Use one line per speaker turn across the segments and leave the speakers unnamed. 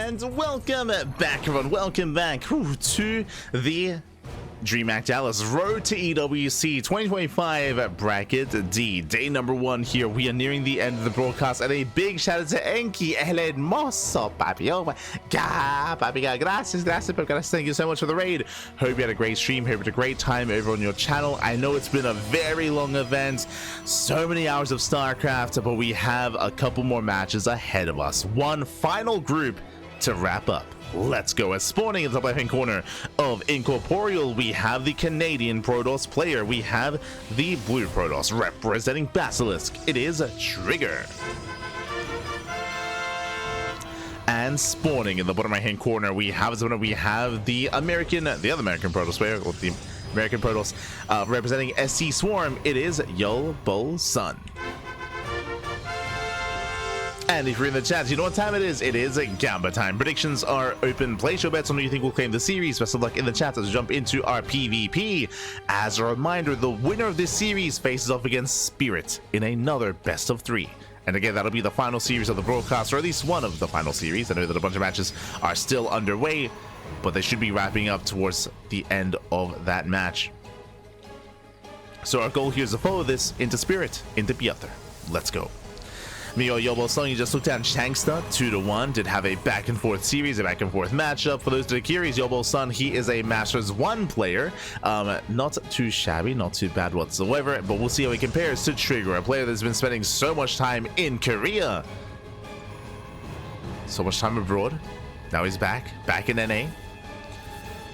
And welcome back, everyone. Welcome back to the DreamHack Dallas Road to EWC 2025 Bracket D. Day number 1 here. We are nearing the end of the broadcast, and a big shout out to Enki Hermoso, papi. Oh my God, papi. Gracias, gracias. Thank you so much for the raid. Hope you had a great stream. Hope you had a great time over on your channel. I know it's been a very long event, so many hours of StarCraft, but we have a couple more matches ahead of us. One final group to wrap up. Let's go. As spawning in the left hand corner of Incorporeal, we have the Canadian Protoss player. We have the blue Protoss representing Basilisk. It is Trigger. And spawning in the bottom right hand corner, we have the other American Protoss player, or the American Protoss representing SC Swarm. It is YolBolsun. And if you're in the chat, you know what time it is. It is a Gamba time. Predictions are open. Place your bets on who you think will claim the series. Best of luck in the chat as we jump into our PvP. As a reminder, the winner of this series faces off against Spirit in another best of 3. And again, that'll be the final series of the broadcast, or at least one of the final series. I know that a bunch of matches are still underway, but they should be wrapping up towards the end of that match. So our goal here is to follow this into Spirit, into Piotr. Let's go. Me or YolBolsun, you just looked at Shanksta 2-1. Did have a back and forth series, a back and forth matchup. For those that are curious, YolBolsun, he is a Masters 1 player. Not too shabby, not too bad whatsoever, but we'll see how he compares to Trigger, a player that's been spending so much time in Korea, so much time abroad. Now he's back in NA.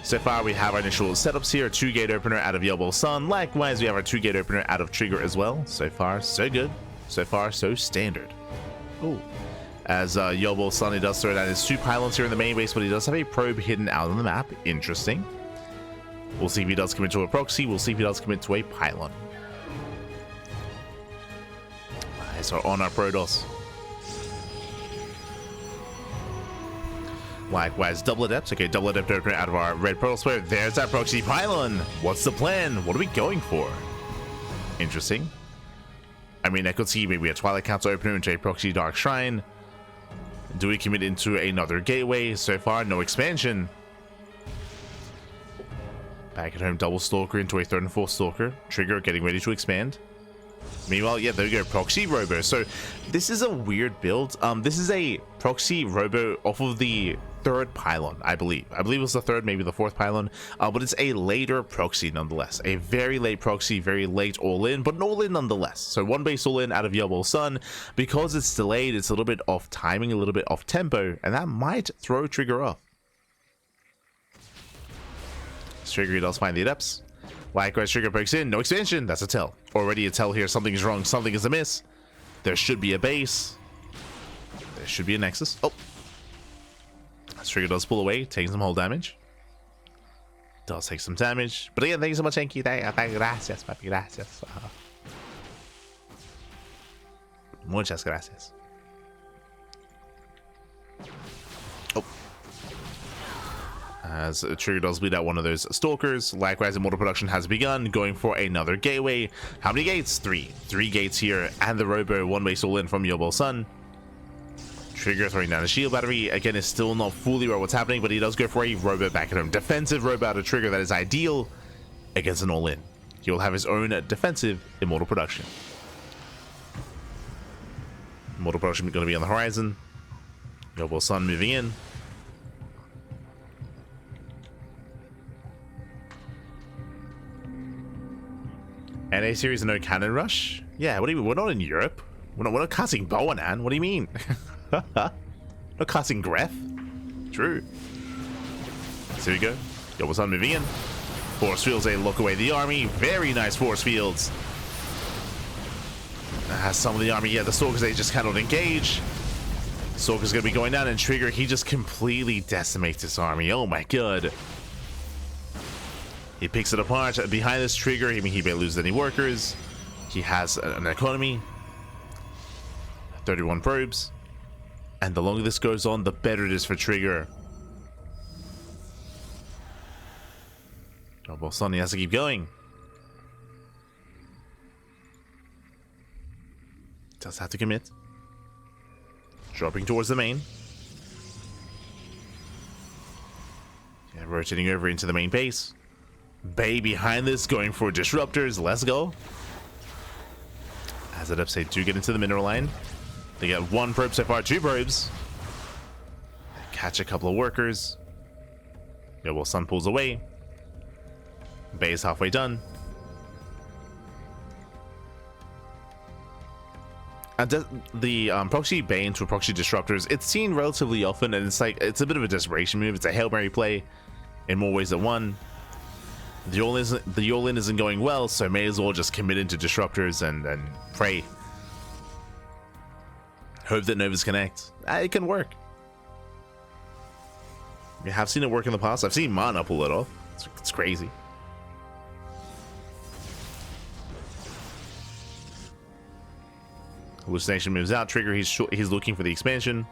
So far, we have our initial setups here. 2-gate opener out of YolBolsun. Likewise, we have our 2-gate opener out of Trigger as well. So far, so good. So far, so standard. Oh, as YolBolsun, he does throw down his 2 pylons here in the main base, but he does have a probe hidden out on the map. Interesting. We'll see if he does commit to a proxy. We'll see if he does commit to a pylon. Eyes are on our Protoss. Likewise, double adept. Okay, double adept opener out of our red Protoss player. There's that proxy pylon. What's the plan? What are we going for? Interesting. I mean, I could see maybe a Twilight Council opener into a proxy Dark Shrine. Do we commit into another gateway? So far, no expansion. Back at home, double Stalker into a 3rd and 4th Stalker. Trigger getting ready to expand. Meanwhile, yeah, there we go, proxy Robo. So this is a weird build. This is a proxy Robo off of the 3rd pylon, I believe. I believe it was the 3rd, maybe the 4th pylon, but it's a later proxy nonetheless. A very late proxy, very late all-in, but an all-in nonetheless. So 1 base all-in out of YolBolsun. Because it's delayed, it's a little bit off timing, a little bit off tempo, and that might throw Trigger off. Trigger does find the adepts. Likewise, Trigger pokes in, no expansion. That's a tell. Already a tell here, something's wrong, something is amiss. There should be a base. There should be a nexus. Oh. Trigger does pull away, taking some hull damage. Does take some damage. But again, thank you so much, Enki. Gracias, papi, gracias. Muchas gracias. Oh. As Trigger does bleed out one of those Stalkers. Likewise, immortal production has begun, going for another gateway. How many gates? 3. 3 gates here, and the Robo 1 base all in from YolBolsun. Trigger throwing down a shield battery. Again, is still not fully aware what's happening, but he does go for a Robo back at home. Defensive Robo out of Trigger that is ideal against an all-in. He will have his own defensive immortal production. Immortal production going to be on the horizon. YolBolsun moving in. NA series and no cannon rush? Yeah, what do you mean? We're not in Europe. We're not casting Boanan. What do you mean? Not casting Gref. True. So here we go. YolBolsun moving in. Force fields, they lock away the army. Very nice force fields. Some of the army, yeah, the Stalkers, they just cannot engage. Stalker's gonna be going down, and Trigger, he just completely decimates this army. Oh my god. He picks it apart. Behind this Trigger, I mean, he may lose any workers. He has an economy. 31 probes. And the longer this goes on, the better it is for Trigger. YolBolsun, he has to keep going. Does have to commit. Dropping towards the main. rotating over into the main base. Bay behind this, going for disruptors. Let's go. As the Depths do get into the mineral line. They get one probe so far, two probes. Catch a couple of workers. YolBolsun pulls away. Bay is halfway done. And the proxy Bay into proxy disruptors, it's seen relatively often, and it's like it's a bit of a desperation move. It's a Hail Mary play in more ways than one. The all-in isn't going well, so may as well just commit into disruptors and pray. Hope that Novas connect. It can work. I have seen it work in the past. I've seen Mana pull it off. It's crazy. Hallucination moves out. Trigger, he's looking for the expansion.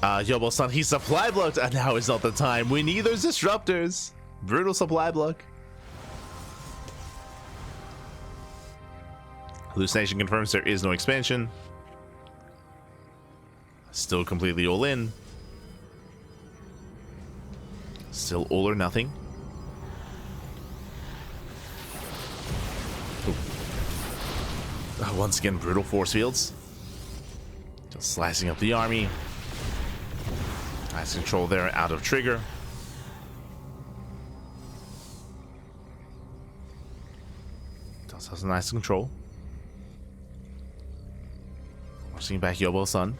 YolBolsun, he supply blocked, and now is not the time. We need those disruptors. Brutal supply block. Hallucination confirms there is no expansion. Still completely all in. Still all or nothing. Once again, brutal force fields. Just slicing up the army. Nice control there out of Trigger. Does have some nice control. Watching back YolBolsun.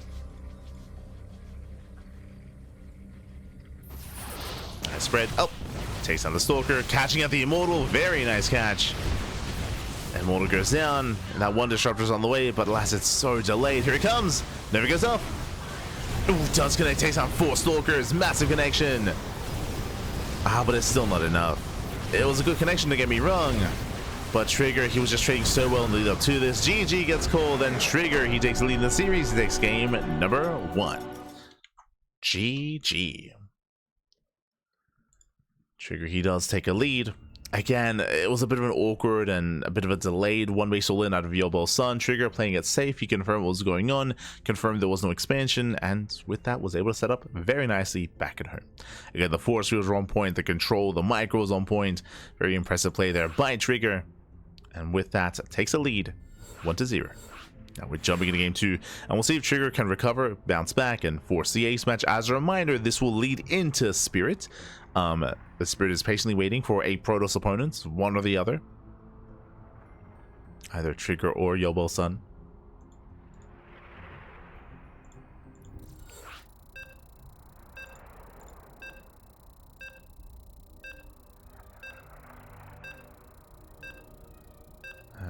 Nice spread. Oh, takes down the Stalker. Catching at the Immortal. Very nice catch. Immortal goes down, and that one disruptor's on the way, but alas, it's so delayed. Here it comes. Never goes up. Ooh, does connect. Takes out 4 Stalkers. Massive connection. But it's still not enough. It was a good connection, to get me wrong. But Trigger, he was just trading so well in the lead up to this. GG gets called, and Trigger, he takes the lead in the series. He takes game number 1. GG. Trigger, he does take a lead. Again, it was a bit of an awkward and a bit of a delayed one-base all-in out of YolBolsun. Trigger playing it safe. He confirmed what was going on, confirmed there was no expansion, and with that was able to set up very nicely back at home. Again, the force fields were on point, the control, the micro was on point. Very impressive play there by Trigger. And with that, takes a lead, 1-0. Now we're jumping into game 2, and we'll see if Trigger can recover, bounce back, and force the ace match. As a reminder, this will lead into Spirit. The Spirit is patiently waiting for a Protoss opponent, one or the other. Either Trigger or YolBolsun.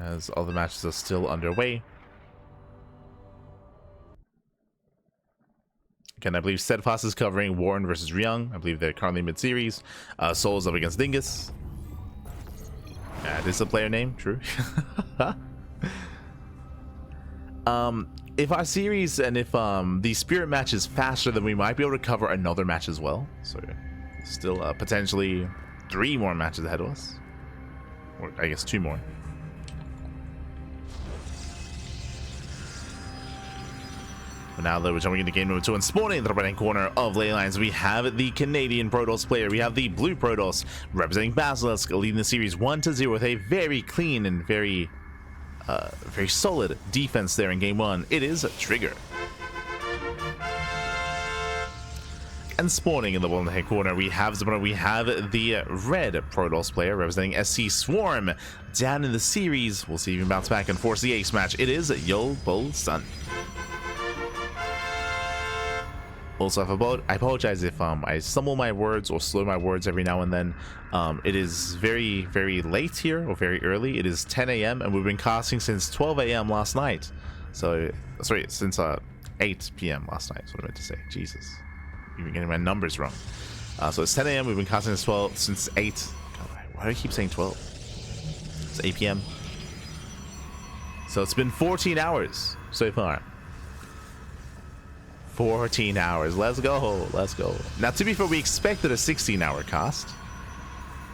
As all the matches are still underway. Again, I believe Steadfast is covering Warren versus Ryung. I believe they're currently mid-series. Soul is up against Dingus. This is a player name, true. If our series and if the Spirit match is faster, then we might be able to cover another match as well. So still potentially 3 more matches ahead of us. Or I guess 2 more. But now that we're jumping into game number 2 and spawning in the right-hand corner of ley lines, we have the Canadian Protoss player. We have the blue Protoss representing Basilisk, leading the series 1-0 with a very clean and very solid defense there in game 1. It is Trigger. And spawning in the bottom-hand corner, we have the red Protoss player representing SC Swarm. Down in the series, we'll see if he can bounce back and force the ace match. It is YolBolsun. Also, I apologize if I stumble my words or slow my words every now and then. It is very, very late here, or very early. It is 10 a.m. and we've been casting since 12 a.m. last night. So, sorry, since 8 p.m. last night. That's what I meant to say. Jesus, you've been getting my numbers wrong. So it's 10 a.m. We've been casting since 8. God, why do I keep saying 12? It's 8 p.m. So it's been 14 hours so far. 14 hours. Let's go. Let's go. Now, to be fair, we expected a 16-hour cast.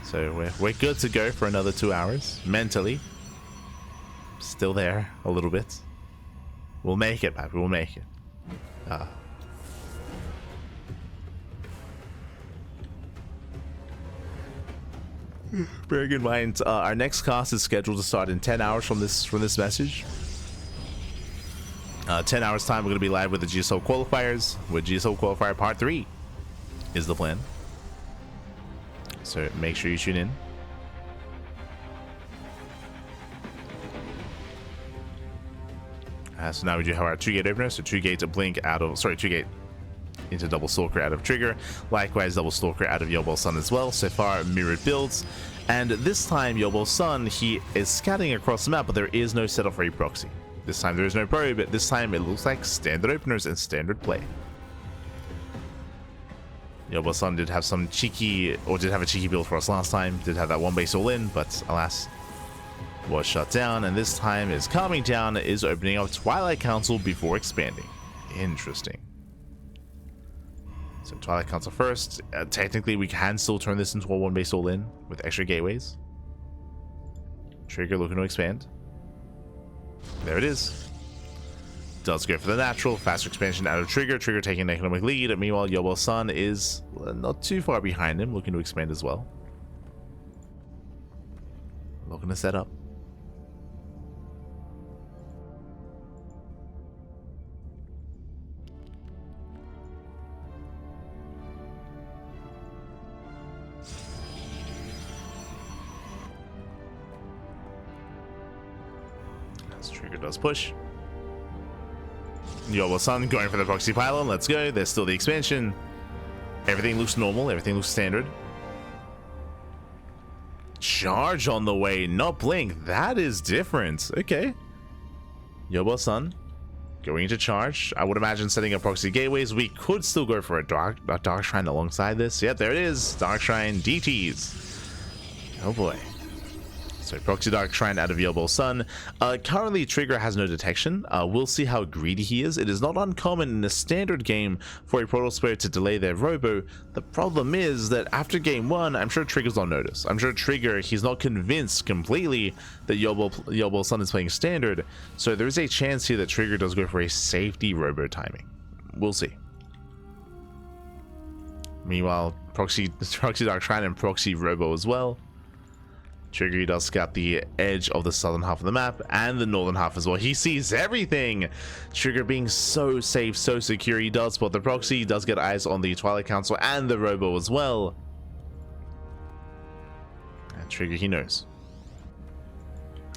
So we're good to go for another 2 hours. Mentally. Still there a little bit. We'll make it, Pappy. We'll make it. Bearing in mind, our next cast is scheduled to start in 10 hours from this message. 10 hours time, we're going to be live with the GSO qualifiers, with GSO qualifier part 3 is the plan. So make sure you tune in. So now we do have our 2-gate opener, so 2-gate to blink out of, sorry, 2-gate into double stalker out of trigger, likewise double stalker out of YolBolsun as well. So far mirrored builds, and this time YolBolsun, he is scouting across the map, but there is no setup for a proxy. This time there is no probe, but this time it looks like standard openers and standard play. YolBolsun did have some cheeky, or did have a cheeky build for us last time, did have that one base all in, but alas, was shut down, and this time is calming down, is opening up Twilight Council before expanding. Interesting. So Twilight Council first. Technically, we can still turn this into a one base all in with extra gateways. Trigger looking to expand. There it is. Does go for the natural, faster expansion out of Trigger. Trigger taking an economic lead. Meanwhile, YolBolsun is not too far behind him, looking to expand as well. Looking to set up. Trigger does push. YolBolsun going for the proxy pylon. Let's go. There's still the expansion. Everything looks normal. Everything looks standard. Charge on the way. Not blink. That is different. Okay. YolBolsun going into charge. I would imagine setting up proxy gateways. We could still go for a dark shrine alongside this. Yep, there it is. Dark shrine DTs. Oh boy. So proxy dark shrine out of YolBolsun. Currently Trigger has no detection. We'll see how greedy he is. It is not uncommon in a standard game for a Protoss player to delay their robo. The problem is that after game 1, I'm sure Trigger's on notice. I'm sure Trigger, he's not convinced completely that YolBolsun is playing standard. So there is a chance here that Trigger does go for a safety robo timing. We'll see. Meanwhile, proxy dark shrine and proxy robo as well. Trigger does scout the edge of the southern half of the map and the northern half as well. He sees everything. Trigger being so safe, so secure. He does spot the proxy. He does get eyes on the Twilight Council and the robo as well. And Trigger, he knows.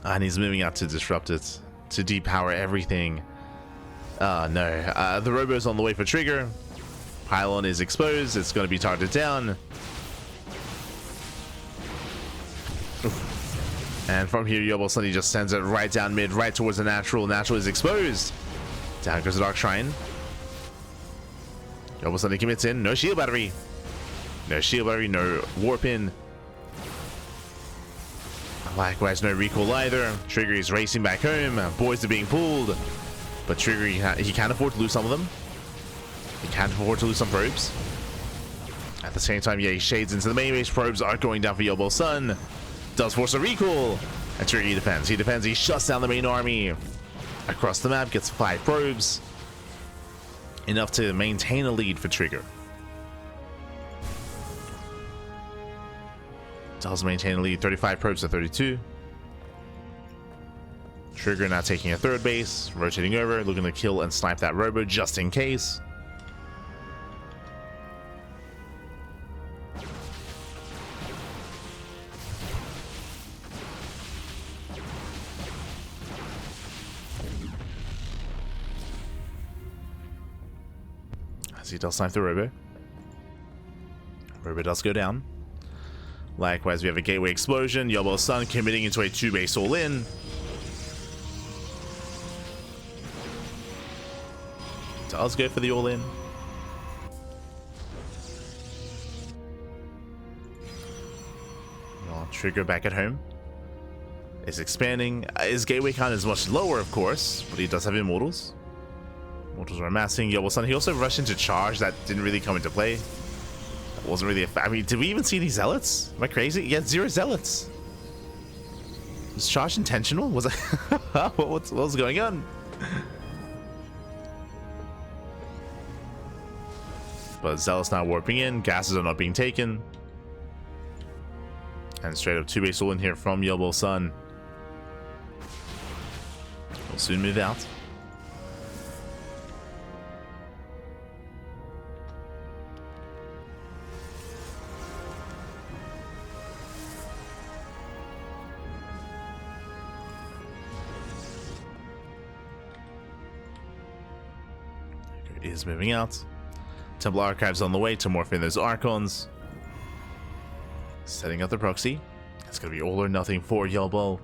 And he's moving out to disrupt it, to depower everything. No. The robo is on the way for Trigger. Pylon is exposed. It's going to be targeted down. And from here, YolBolsun just sends it right down mid, right towards the natural. Natural is exposed. Down goes the Dark Shrine. YolBolsun commits in. No shield battery. No shield battery, no warp in. Likewise, no recall either. Trigger is racing back home. Boys are being pulled. But Trigger, he can't afford to lose some of them. He can't afford to lose some probes. At the same time, yeah, he shades into the main base. Probes are going down for YolBolsun. Does force a recall. And Trigger, he defends. He defends. He shuts down the main army. Across the map, gets 5 probes. Enough to maintain a lead for Trigger. Does maintain a lead. 35 probes to 32. Trigger now taking a third base. Rotating over. Looking to kill and snipe that robo just in case. He does snipe the robo. Robo does go down. Likewise, we have a gateway explosion. YolBolsun committing into a 2-base all-in. Does go for the all-in. Trigger back at home. Is expanding. His gateway count is much lower, of course, but he does have immortals. Mortals are amassing. YolBolsun, he also rushed into charge. That didn't really come into play. That wasn't really I mean, did we even see any zealots? Am I crazy? He had 0 zealots. Was charge intentional? Was it? what was going on? But zealots now warping in. Gases are not being taken. And straight up 2-base all in here from YolBolsun. We'll soon move out. Is moving out. Temple Archives on the way to morph in those Archons. Setting up the proxy. It's going to be all or nothing for YolBol.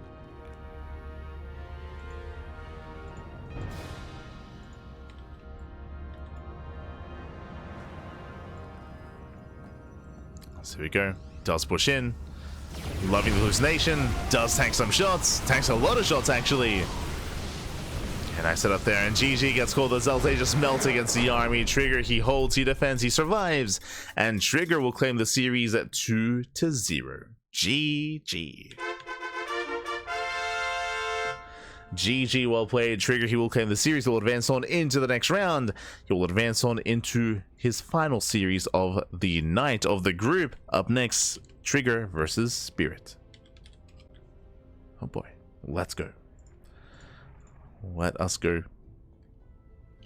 So here we go. Does push in. Loving the hallucination. Does tank some shots. Tanks a lot of shots actually. And I set up there, and GG gets called as Zelte just melt against the army. Trigger, he holds, he defends, he survives. And Trigger will claim the series at 2-0. GG. GG, well played. Trigger, he will claim the series. He will advance on into the next round. He will advance on into his final series of the night of the group. Up next, Trigger versus Spirit. Oh boy, let's go. Let us go.